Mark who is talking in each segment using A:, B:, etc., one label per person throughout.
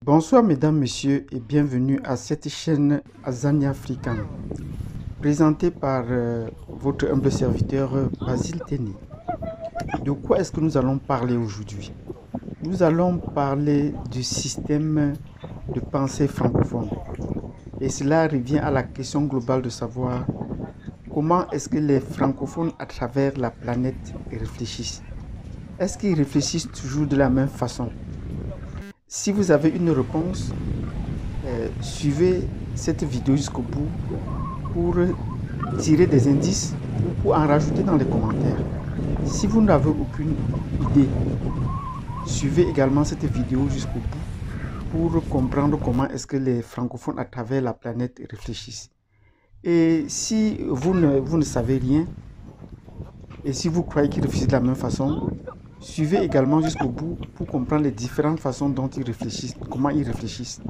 A: Bonsoir mesdames, messieurs et bienvenue à cette chaîne Azania African, présentée par votre humble serviteur Basile Téné. De quoi est-ce que nous allons parler aujourd'hui? Nous allons parler du système de pensée francophone. Et cela revient à la question globale de savoir comment est-ce que les francophones à travers la planète réfléchissent. Est-ce qu'ils réfléchissent toujours de la même façon? Si vous avez une réponse, suivez cette vidéo jusqu'au bout pour tirer des indices ou pour en rajouter dans les commentaires. Si vous n'avez aucune idée, suivez également cette vidéo jusqu'au bout pour comprendre comment est-ce que les francophones à travers la planète réfléchissent. Et si vous ne savez rien, et si vous croyez qu'ils réfléchissent de la même façon, suivez également jusqu'au bout pour comprendre les différentes façons dont ils réfléchissent, comment ils réfléchissent.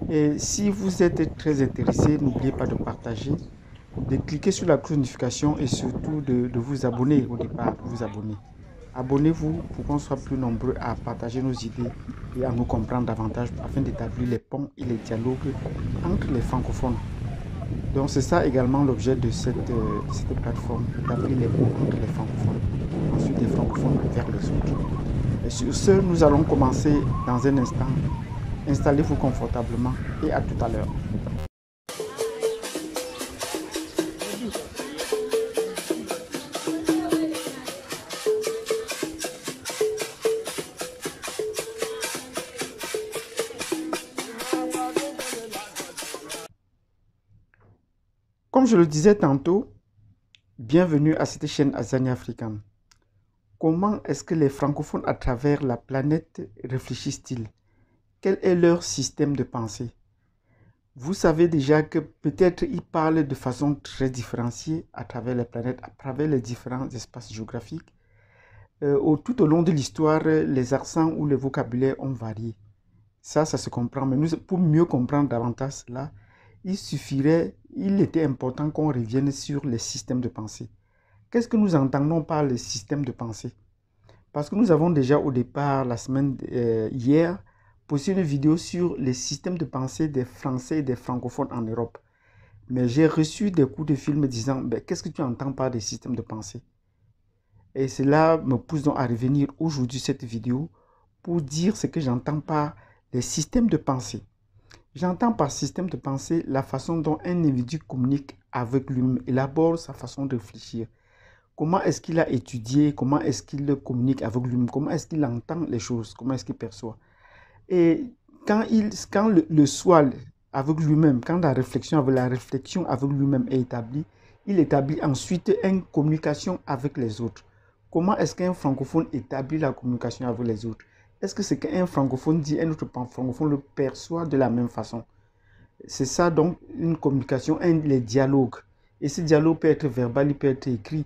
A: Et si vous êtes très intéressé, n'oubliez pas de partager, de cliquer sur la cloche de notification et surtout de vous abonner au départ, de vous abonner. Abonnez-vous pour qu'on soit plus nombreux à partager nos idées et à nous comprendre davantage afin d'établir les ponts et les dialogues entre les francophones. Donc c'est ça également l'objet de cette plateforme, d'établir les ponts entre les francophones, ensuite des francophones vers les autres. Et sur ce, nous allons commencer dans un instant. Installez-vous confortablement et à tout à l'heure. Comme je le disais tantôt, bienvenue à cette chaîne Azania African. Comment est-ce que les francophones à travers la planète réfléchissent-ils? Quel est leur système de pensée? Vous savez déjà que peut-être ils parlent de façon très différenciée à travers les planètes, à travers les différents espaces géographiques. Tout au long de l'histoire, les accents ou les vocabulaires ont varié. Ça se comprend. Mais pour mieux comprendre davantage cela, il était important qu'on revienne sur les systèmes de pensée. Qu'est-ce que nous entendons par les systèmes de pensée? Parce que nous avons déjà au départ, hier, posté une vidéo sur les systèmes de pensée des Français et des francophones en Europe. Mais j'ai reçu des coups de fil me disant, qu'est-ce que tu entends par des systèmes de pensée? Et cela me pousse donc à revenir aujourd'hui cette vidéo pour dire ce que j'entends par les systèmes de pensée. J'entends par système de pensée la façon dont un individu communique avec lui-même, élabore sa façon de réfléchir. Comment est-ce qu'il a étudié, comment est-ce qu'il communique avec lui-même, comment est-ce qu'il entend les choses, comment est-ce qu'il perçoit. Et quand le soi avec lui-même, quand la réflexion avec lui-même est établie, il établit ensuite une communication avec les autres. Comment est-ce qu'un francophone établit la communication avec les autres? Est-ce que ce qu'un francophone dit, un autre francophone le perçoit de la même façon? C'est ça donc une communication, les dialogues. Et ce dialogue peut être verbal, il peut être écrit.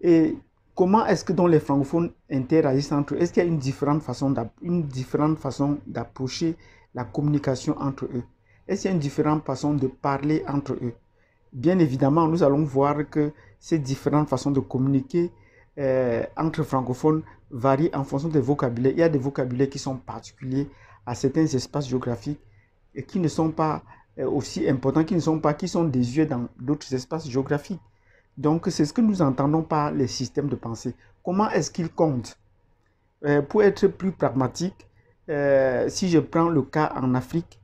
A: Et comment est-ce que donc les francophones interagissent entre eux? Est-ce qu'il y a une différente façon d'approcher la communication entre eux? Est-ce qu'il y a une différente façon de parler entre eux? Bien évidemment, nous allons voir que ces différentes façons de communiquer entre francophones varient en fonction des vocabulaires. Il y a des vocabulaires qui sont particuliers à certains espaces géographiques et qui ne sont pas aussi importants, qui sont désuets dans d'autres espaces géographiques. Donc, c'est ce que nous entendons par les systèmes de pensée. Comment est-ce qu'ils comptent? Pour être plus pragmatique, si je prends le cas en Afrique,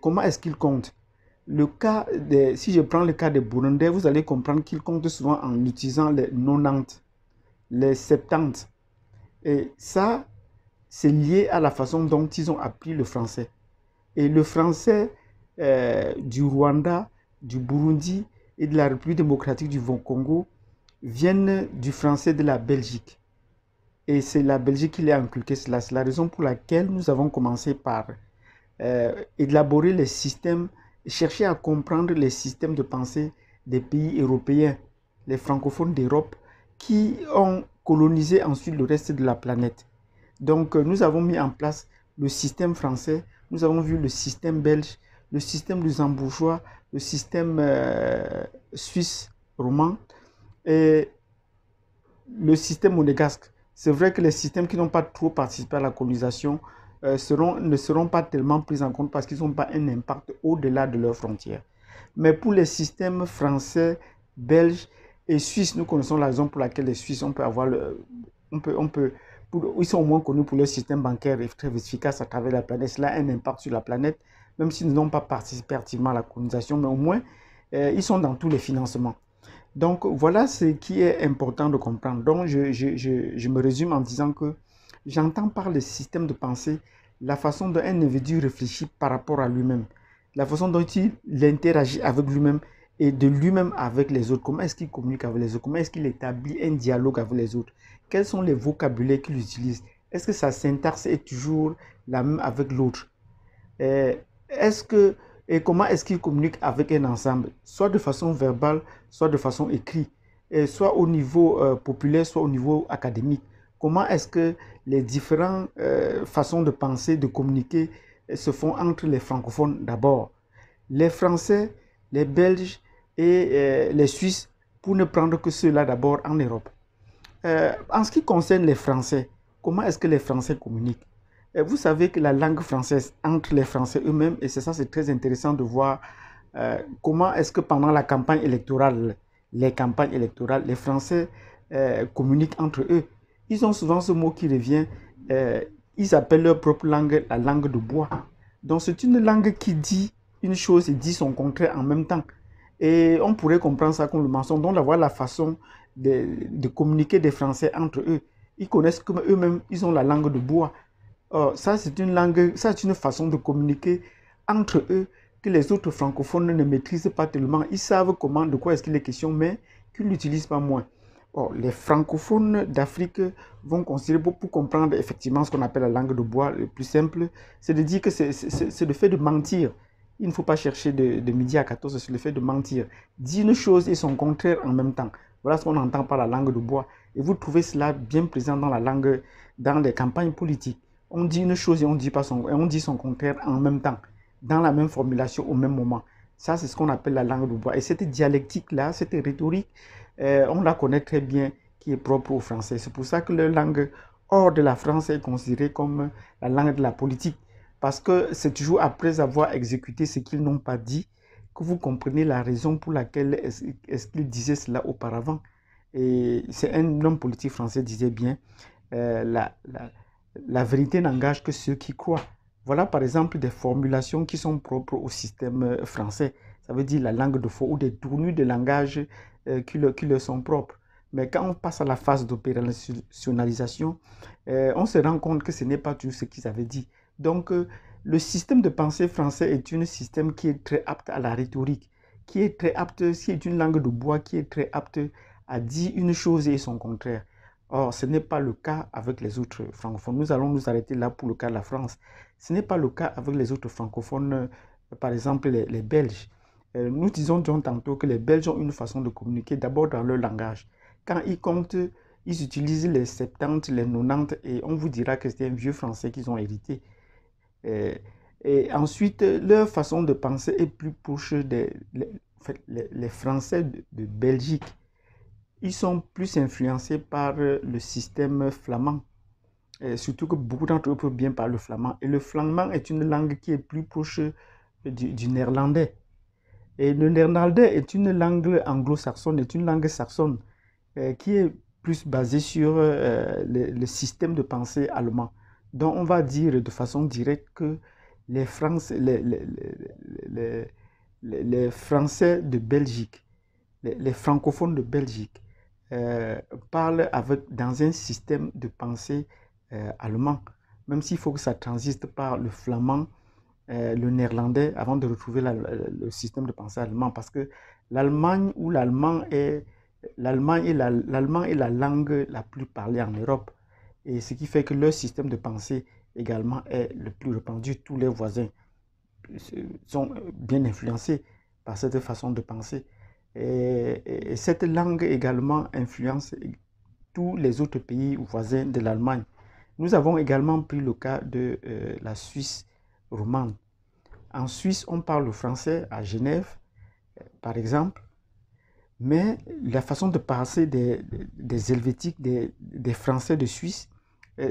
A: comment est-ce qu'ils comptent? Si je prends le cas des Burundais, vous allez comprendre qu'ils comptent souvent en utilisant les 90, les 70. Et ça, c'est lié à la façon dont ils ont appris le français. Et le français du Rwanda, du Burundi et de la République démocratique du Congo viennent du français de la Belgique. Et c'est la Belgique qui l'a inculqué cela. C'est la raison pour laquelle nous avons commencé par élaborer les systèmes, chercher à comprendre les systèmes de pensée des pays européens, les francophones d'Europe, qui ont colonisé ensuite le reste de la planète. Donc, nous avons mis en place le système français, nous avons vu le système belge, le système luxembourgeois, le système suisse roman et le système monégasque. C'est vrai que les systèmes qui n'ont pas trop participé à la colonisation ne seront pas tellement pris en compte parce qu'ils n'ont pas un impact au-delà de leurs frontières. Mais pour les systèmes français, belges et suisses, nous connaissons la raison pour laquelle les Suisses, on peut avoir ils sont au moins connus pour leur système bancaire très efficace à travers la planète. Cela a un impact sur la planète, même s'ils n'ont pas participé activement à la colonisation, mais au moins, ils sont dans tous les financements. Donc, voilà ce qui est important de comprendre. Donc, je me résume en disant que j'entends par le système de pensée la façon dont un individu réfléchit par rapport à lui-même, la façon dont il interagit avec lui-même et de lui-même avec les autres. Comment est-ce qu'il communique avec les autres? Comment est-ce qu'il établit un dialogue avec les autres? Quels sont les vocabulaires qu'il utilise? Est-ce que sa syntaxe est toujours la même avec l'autre? Est-ce que et comment est-ce qu'il communique avec un ensemble, soit de façon verbale, soit de façon écrite, et soit au niveau populaire, soit au niveau académique? Comment est-ce que les différentes façons de penser, de communiquer se font entre les francophones d'abord, les Français, les Belges et les Suisses, pour ne prendre que ceux-là d'abord en Europe? En ce qui concerne les Français, comment est-ce que les Français communiquent? Vous savez que la langue française, entre les Français eux-mêmes, et c'est ça, c'est très intéressant de voir comment est-ce que pendant la campagne électorale, les campagnes électorales, les Français communiquent entre eux. Ils ont souvent ce mot qui revient, euh, ils appellent leur propre langue la langue de bois. Donc c'est une langue qui dit une chose et dit son contraire en même temps. Et on pourrait comprendre ça comme le mensonge. Donc, d'avoir la façon de communiquer des Français entre eux. Ils connaissent comme eux-mêmes, ils ont la langue de bois. Ça, c'est une langue, ça, c'est une façon de communiquer entre eux que les autres francophones ne maîtrisent pas tellement. Ils savent comment, de quoi est-ce qu'il est question, mais qu'ils n'utilisent pas moins. Les francophones d'Afrique vont considérer, pour comprendre effectivement ce qu'on appelle la langue de bois, le plus simple, c'est de dire que c'est le fait de mentir. Il ne faut pas chercher de midi à 14, c'est le fait de mentir. Dire une chose et son contraire en même temps. Voilà ce qu'on entend par la langue de bois. Et vous trouvez cela bien présent dans la langue, dans les campagnes politiques. On dit une chose et on dit son contraire en même temps, dans la même formulation au même moment. Ça, c'est ce qu'on appelle la langue de bois. Et cette dialectique-là, cette rhétorique, on la connaît très bien, qui est propre aux Français. C'est pour ça que leur langue hors de la France est considérée comme la langue de la politique. Parce que c'est toujours après avoir exécuté ce qu'ils n'ont pas dit que vous comprenez la raison pour laquelle est-ce qu'ils disaient cela auparavant. Et c'est un homme politique français disait bien, euh, la, la, la vérité n'engage que ceux qui croient. Voilà par exemple des formulations qui sont propres au système français. Ça veut dire la langue de faux ou des tournures de langage qui leur sont propres. Mais quand on passe à la phase d'opérationnalisation, on se rend compte que ce n'est pas tout ce qu'ils avaient dit. Donc, le système de pensée français est un système qui est très apte à la rhétorique, qui est très apte, qui est une langue de bois, qui est très apte à dire une chose et son contraire. Or, ce n'est pas le cas avec les autres francophones. Nous allons nous arrêter là pour le cas de la France. Ce n'est pas le cas avec les autres francophones, par exemple les Belges. Nous disons donc tantôt que les Belges ont une façon de communiquer d'abord dans leur langage. Quand ils comptent, ils utilisent les 70, les 90 et on vous dira que c'est un vieux français qu'ils ont hérité. Euh, et ensuite, leur façon de penser est plus proche les Français de Belgique. Ils sont plus influencés par le système flamand. Surtout que beaucoup d'entre eux peuvent bien parler le flamand. Et le flamand est une langue qui est plus proche du néerlandais. Et le néerlandais est une langue anglo-saxonne, est une langue saxonne qui est plus basée sur le système de pensée allemand. Donc on va dire de façon directe que les, France, les Français de Belgique, les francophones de Belgique, parlent dans un système de pensée allemand, même s'il faut que ça transite par le flamand, le néerlandais, avant de retrouver le système de pensée allemand, parce que l'Allemagne ou l'allemand est la langue la plus parlée en Europe, et ce qui fait que leur système de pensée également est le plus répandu. Tous les voisins sont bien influencés par cette façon de penser. Et cette langue également influence tous les autres pays voisins de l'Allemagne. Nous avons également pris le cas de la Suisse romande. En Suisse, on parle le français à Genève, par exemple, mais la façon de penser des Helvétiques, des Français de Suisse,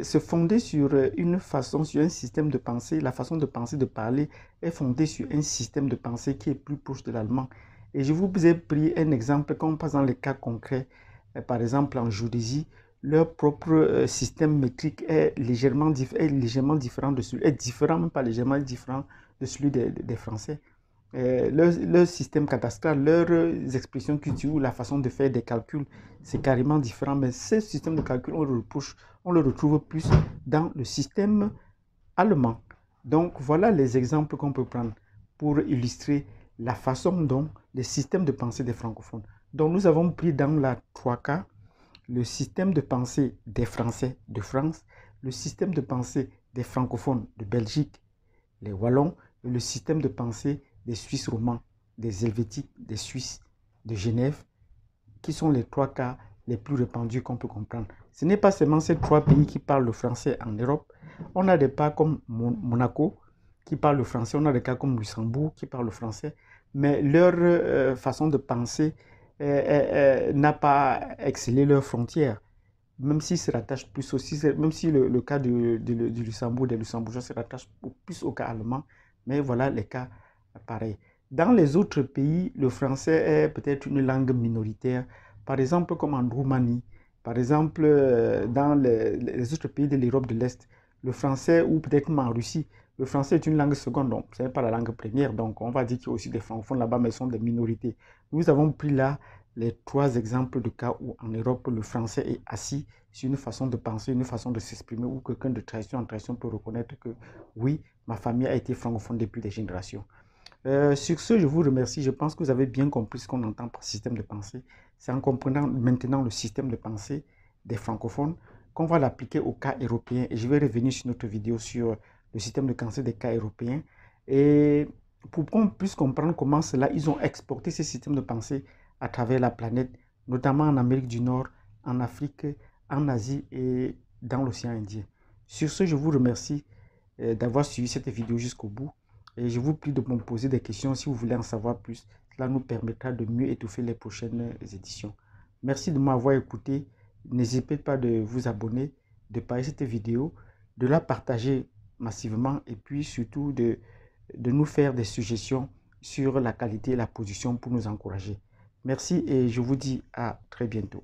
A: se fonder sur une façon, sur un système de pensée. La façon de penser, de parler est fondée sur un système de pensée qui est plus proche de l'allemand. Et je vous ai pris un exemple, comme par exemple les cas concrets, par exemple en Géodésie, leur propre système métrique est légèrement différent de celui, est différent, même pas légèrement différent de celui des Français. Leur système cadastral, leurs expressions qu'ils utilisent, la façon de faire des calculs, c'est carrément différent. Mais ce système de calcul, on le retrouve plus dans le système allemand. Donc, voilà les exemples qu'on peut prendre pour illustrer la façon dont les systèmes de pensée des francophones. Donc, nous avons pris dans la 3K le système de pensée des Français de France, le système de pensée des francophones de Belgique, les Wallons, et le système de pensée des Suisses romands, des Helvétiques, des Suisses de Genève, qui sont les 3 cas les plus répandus qu'on peut comprendre. Ce n'est pas seulement ces 3 pays qui parlent le français en Europe. On a des cas comme Monaco qui parle le français, on a des cas comme Luxembourg qui parle le français, mais leur façon de penser n'a pas excellé leurs frontières, même s'ils se rattachent plus aussi, même si le cas du Luxembourg, des Luxembourgeois se rattache plus au cas allemand, mais voilà les cas pareils. Dans les autres pays, le français est peut-être une langue minoritaire, par exemple comme en Roumanie, par exemple dans les autres pays de l'Europe de l'Est, le français, ou peut-être même en Russie, le français est une langue seconde, donc ce n'est pas la langue première, donc on va dire qu'il y a aussi des francophones là-bas, mais ils sont des minorités. Nous avons pris là les 3 exemples de cas où en Europe le français est assis sur une façon de penser, une façon de s'exprimer, où quelqu'un de tradition en tradition peut reconnaître que oui, ma famille a été francophone depuis des générations. Sur ce, je vous remercie. Je pense que vous avez bien compris ce qu'on entend par système de pensée. C'est en comprenant maintenant le système de pensée des francophones qu'on va l'appliquer aux cas européens. Et je vais revenir sur notre vidéo sur le système de pensée des cas européens. Et pour qu'on puisse comprendre comment cela, ils ont exporté ces systèmes de pensée à travers la planète, notamment en Amérique du Nord, en Afrique, en Asie et dans l'océan Indien. Sur ce, je vous remercie d'avoir suivi cette vidéo jusqu'au bout. Et je vous prie de me poser des questions si vous voulez en savoir plus. Cela nous permettra de mieux étouffer les prochaines éditions. Merci de m'avoir écouté. N'hésitez pas de vous abonner, de partager cette vidéo, de la partager massivement et puis surtout de nous faire des suggestions sur la qualité et la position pour nous encourager. Merci et je vous dis à très bientôt.